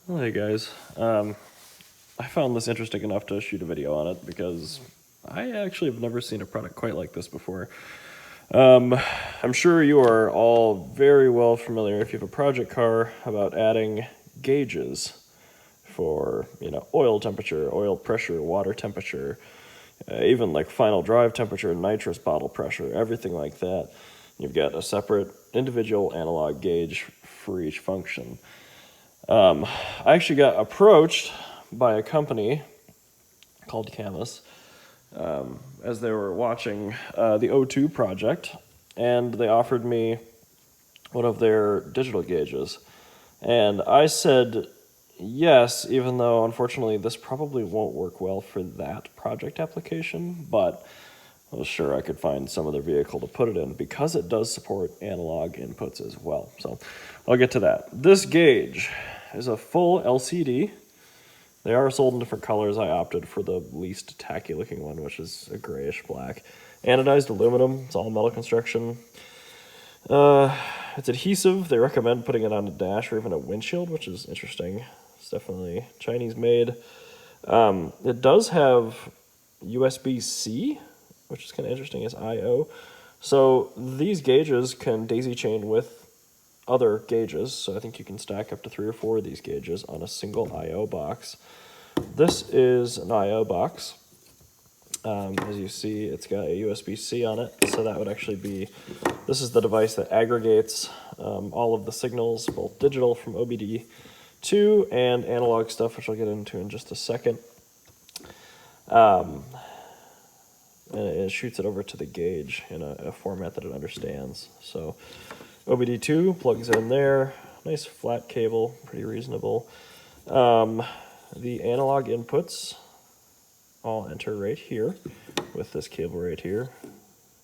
Well, hey guys, I found this interesting enough to shoot a video on it because I actually have never seen a product quite like this before. I'm sure you are all very well familiar, if you have a project car, about adding gauges for, oil temperature, oil pressure, water temperature, even like final drive temperature, nitrous bottle pressure, everything like that. You've got a separate individual analog gauge for each function. I actually got approached by a company called Cammus as they were watching the O2 project, and they offered me one of their digital gauges. And I said yes, even though unfortunately this probably won't work well for that project application, but I was sure I could find some other vehicle to put it in because it does support analog inputs as well. So I'll get to that. This gauge is a full LCD. They are sold in different colors. I opted for the least tacky looking one, which is a grayish black. Anodized aluminum, it's all metal construction. It's adhesive. They recommend putting it on a dash or even a windshield, which is interesting. It's definitely Chinese made. It does have USB-C, which is kind of interesting as I/O. So these gauges can daisy chain with other gauges, so I think you can stack up to 3 or 4 of these gauges on a single I/O box. This is an I/O box. As you see, it's got a USB-C on it, so that would actually be, this is the device that aggregates all of the signals, both digital from OBD K and analog stuff, which I'll get into in just a second. And it shoots it over to the gauge in a format that it understands. So OBD K plugs in there, nice flat cable, pretty reasonable. The analog inputs all enter right here with this cable right here,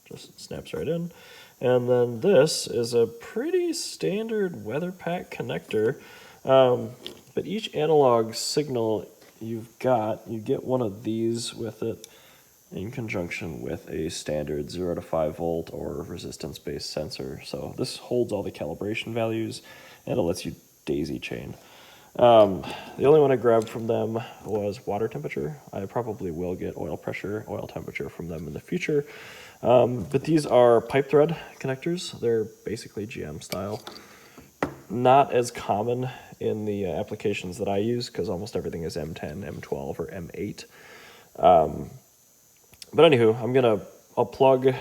just snaps right in. And then this is a pretty standard weather pack connector, but each analog signal you get one of these with it in conjunction with a standard 0 to 5 volt or resistance-based sensor. So this holds all the calibration values and it lets you daisy chain. The only one I grabbed from them was water temperature. I probably will get oil pressure, oil temperature from them in the future. But these are pipe thread connectors. They're basically GM style. Not as common in the applications that I use because almost everything is M10, M12, or M8. But anywho, I'll plug,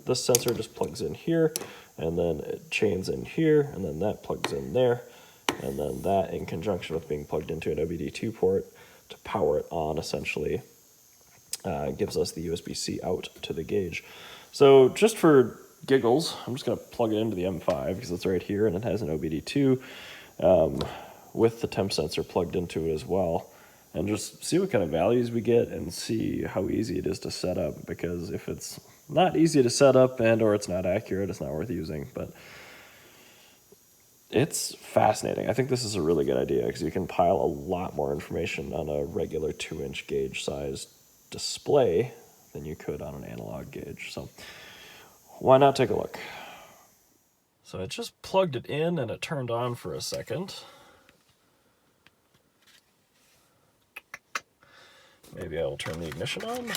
this sensor just plugs in here, and then it chains in here, and then that plugs in there, and then that in conjunction with being plugged into an OBD2 port to power it on, essentially, gives us the USB-C out to the gauge. So just for giggles, I'm just going to plug it into the M5 because it's right here, and it has an OBD2 with the temp sensor plugged into it as well. And just see what kind of values we get and see how easy it is to set up, because if it's not easy to set up and or it's not accurate, it's not worth using. But it's fascinating. I think this is a really good idea because you can pile a lot more information on a regular 2-inch gauge size display than you could on an analog gauge. So why not take a look? So I just plugged it in and it turned on for a second. Maybe I will turn the ignition on.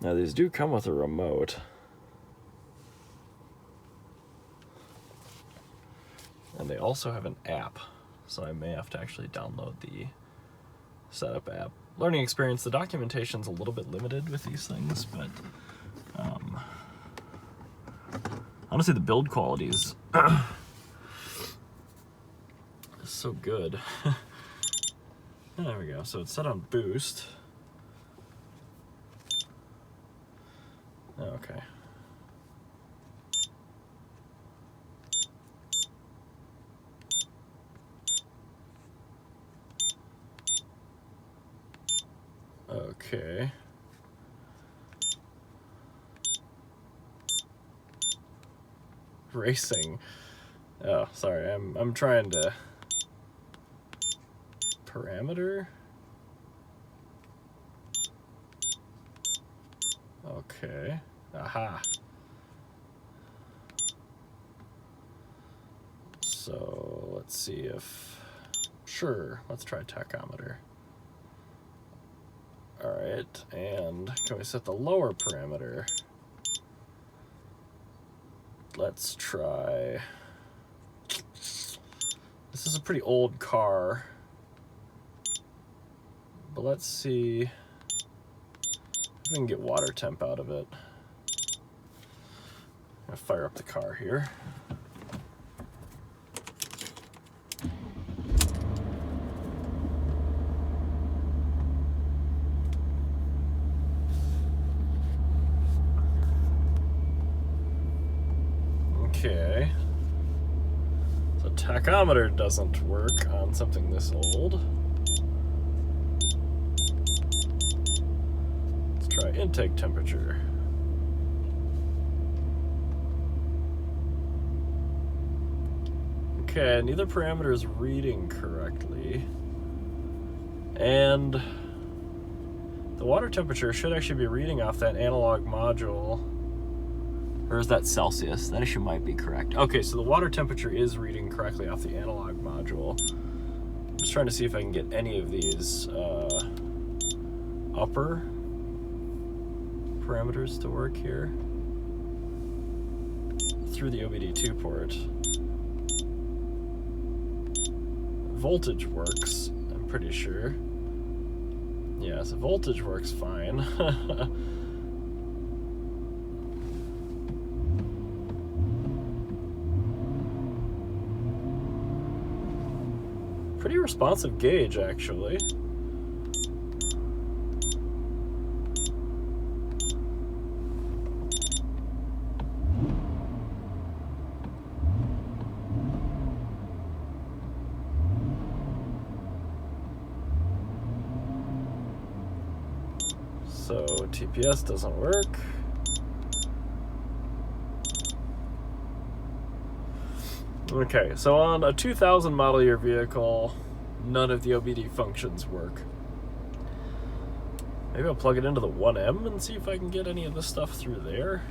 Now these do come with a remote. And they also have an app, so I may have to actually download the setup app. Learning experience, the documentation's a little bit limited with these things, but honestly the build quality is so good. There we go, so it's set on boost. Okay. Okay. Racing. Oh, sorry. I'm trying to parameter. Okay. Aha. So let's see if, sure, let's try tachometer. All right, and can we set the lower parameter? Let's try, this is a pretty old car, but let's see if we can get water temp out of it. I'm gonna fire up the car here. Okay, so tachometer doesn't work on something this old. Let's try intake temperature. Okay, neither parameter is reading correctly. And the water temperature should actually be reading off that analog module. Or is that Celsius? That actually might be correct. Okay, so the water temperature is reading correctly off the analog module. I'm just trying to see if I can get any of these upper parameters to work here through the OBD2 port. Voltage works, I'm pretty sure. Yeah, so voltage works fine. Pretty responsive gauge, actually. So TPS doesn't work. Okay, so on a 2000 model year vehicle, none of the OBD functions work. Maybe I'll plug it into the 1M and see if I can get any of this stuff through there.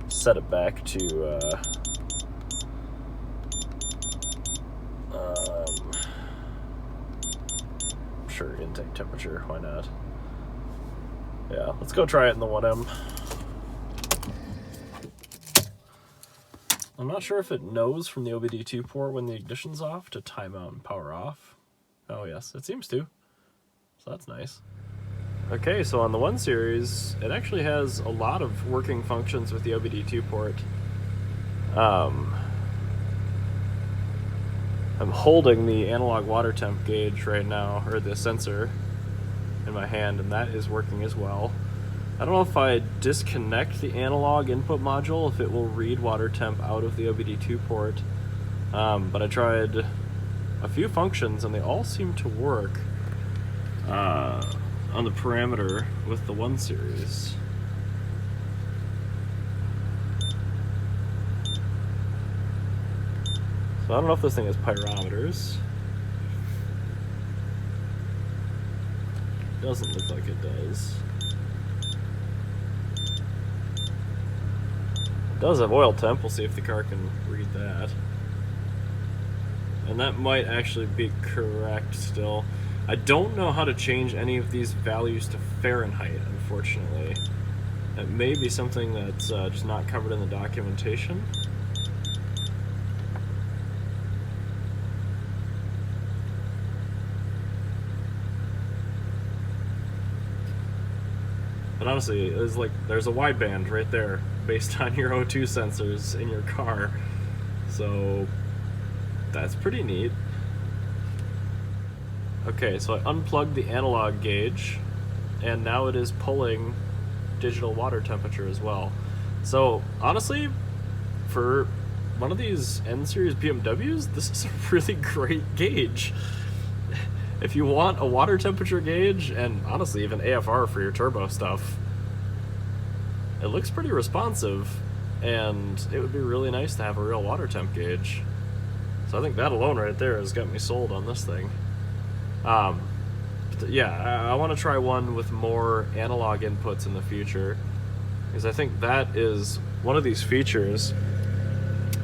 Set it back to sure, intake temperature, why not? Yeah, let's go try it in the 1M. I'm not sure if it knows from the OBD2 port when the ignition's off to time out and power off. Oh yes, it seems to. So that's nice. Okay, so on the 1 series, it actually has a lot of working functions with the OBD2 port. I'm holding the analog water temp gauge right now, or the sensor, in my hand, and that is working as well. I don't know if I disconnect the analog input module, if it will read water temp out of the OBD2 port, but I tried a few functions and they all seem to work on the parameter with the 1 series. So I don't know if this thing has pyrometers. Doesn't look like it does. It does have oil temp. We'll see if the car can read that. And that might actually be correct still. I don't know how to change any of these values to Fahrenheit, unfortunately. It may be something that's just not covered in the documentation. But honestly, there's a wideband right there based on your O2 sensors in your car. So that's pretty neat. Okay, so I unplugged the analog gauge and now it is pulling digital water temperature as well. So honestly, for one of these N-Series BMWs, this is a really great gauge. If you want a water temperature gauge, and honestly even AFR for your turbo stuff, it looks pretty responsive, and it would be really nice to have a real water temp gauge. So I think that alone right there has got me sold on this thing. But Yeah, I want to try one with more analog inputs in the future, because I think that is one of these features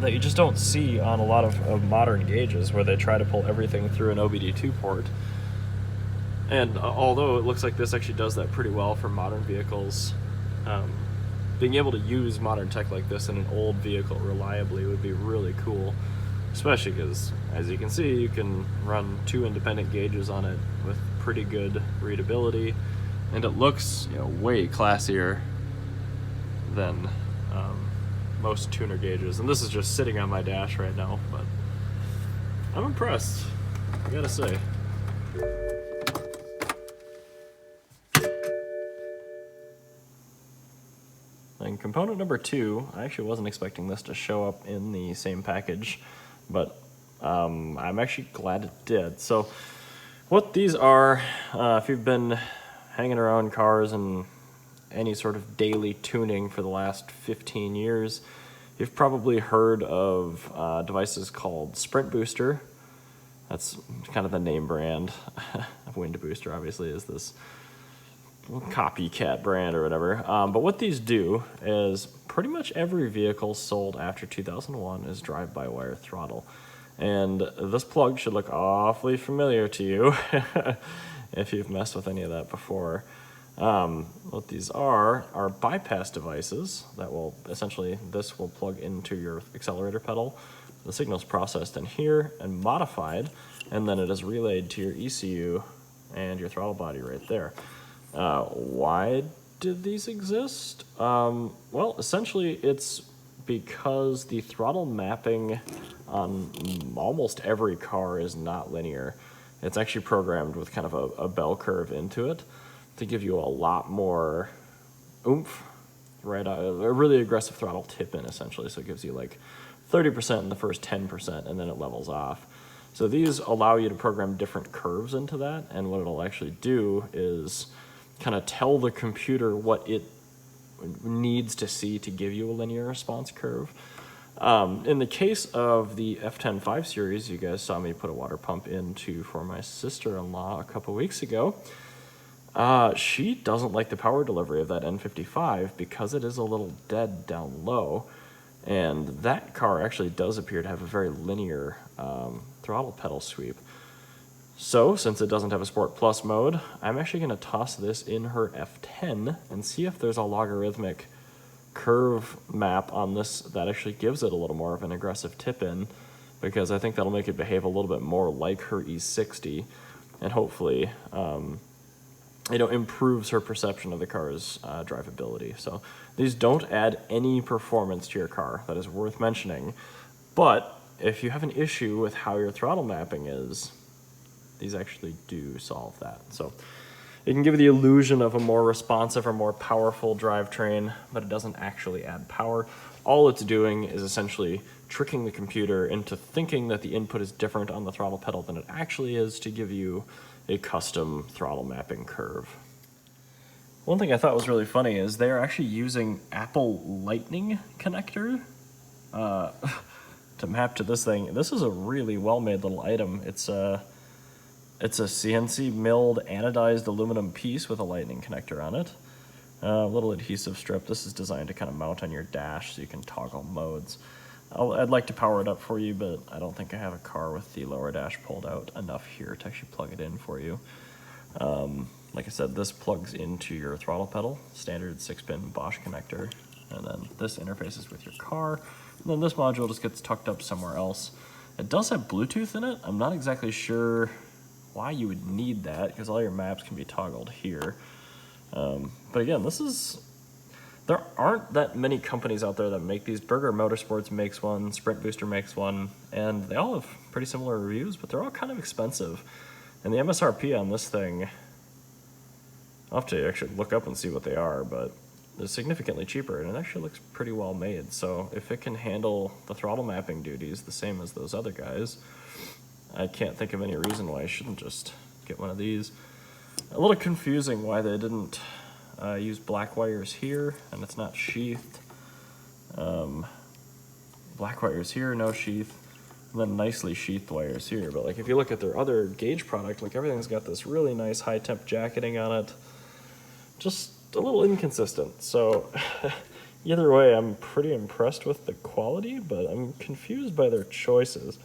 that you just don't see on a lot of modern gauges, where they try to pull everything through an OBD2 port. And although it looks like this actually does that pretty well for modern vehicles, being able to use modern tech like this in an old vehicle reliably would be really cool, especially because, as you can see, you can run 2 independent gauges on it with pretty good readability, and it looks, you know, way classier than most tuner gauges. And this is just sitting on my dash right now, but I'm impressed, I gotta say. And component number 2, I actually wasn't expecting this to show up in the same package, but I'm actually glad it did. So what these are, if you've been hanging around cars and any sort of daily tuning for the last 15 years, you've probably heard of devices called Windbooster. That's kind of the name brand. Windbooster obviously is this copycat brand or whatever. But what these do is pretty much every vehicle sold after 2001 is drive-by-wire throttle. And this plug should look awfully familiar to you if you've messed with any of that before. What these are bypass devices that will essentially, this will plug into your accelerator pedal. The signal's processed in here and modified, and then it is relayed to your ECU and your throttle body right there. Why did these exist? Well, essentially it's because the throttle mapping on almost every car is not linear. It's actually programmed with kind of a bell curve into it to give you a lot more oomph, right? A really aggressive throttle tip in, essentially. So it gives you like 30% in the first 10%, and then it levels off. So these allow you to program different curves into that, and what it'll actually do is kind of tell the computer what it needs to see to give you a linear response curve. In the case of the F10 5 Series, you guys saw me put a water pump into for my sister-in-law a couple weeks ago. She doesn't like the power delivery of that N55 because it is a little dead down low, and that car actually does appear to have a very linear throttle pedal sweep. So, since it doesn't have a Sport Plus mode, I'm actually going to toss this in her F10 and see if there's a logarithmic curve map on this that actually gives it a little more of an aggressive tip in, because I think that'll make it behave a little bit more like her E60, and hopefully improves her perception of the car's drivability. So these don't add any performance to your car, that is worth mentioning, but if you have an issue with how your throttle mapping is, these actually do solve that. So it can give you the illusion of a more responsive or more powerful drivetrain, but it doesn't actually add power. All it's doing is essentially tricking the computer into thinking that the input is different on the throttle pedal than it actually is, to give you a custom throttle mapping curve. One thing I thought was really funny is they're actually using Apple Lightning connector to map to this thing. This is a really well-made little item. It's a CNC milled anodized aluminum piece with a lightning connector on it. A little adhesive strip. This is designed to kind of mount on your dash so you can toggle modes. I'd like to power it up for you, but I don't think I have a car with the lower dash pulled out enough here to actually plug it in for you. Like I said, this plugs into your throttle pedal, standard 6-pin Bosch connector, and then this interfaces with your car, and then this module just gets tucked up somewhere else. It does have Bluetooth in it. I'm not exactly sure why you would need that, because all your maps can be toggled here. But again, there aren't that many companies out there that make these. Burger Motorsports makes one, Windbooster makes one, and they all have pretty similar reviews, but they're all kind of expensive. And the MSRP on this thing, I'll have to actually look up and see what they are, but they're significantly cheaper, and it actually looks pretty well made. So if it can handle the throttle mapping duties the same as those other guys, I can't think of any reason why I shouldn't just get one of these. A little confusing why they didn't use black wires here, and it's not sheathed. Black wires here, no sheath. and then nicely sheathed wires here. But like if you look at their other gauge product, like everything's got this really nice high temp jacketing on it. Just a little inconsistent. So either way, I'm pretty impressed with the quality, but I'm confused by their choices.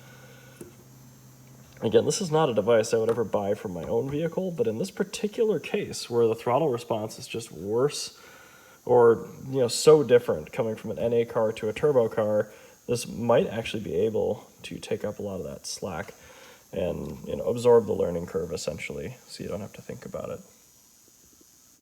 Again, this is not a device I would ever buy for my own vehicle, but in this particular case where the throttle response is just worse or so different coming from an NA car to a turbo car, this might actually be able to take up a lot of that slack and absorb the learning curve essentially, so you don't have to think about it.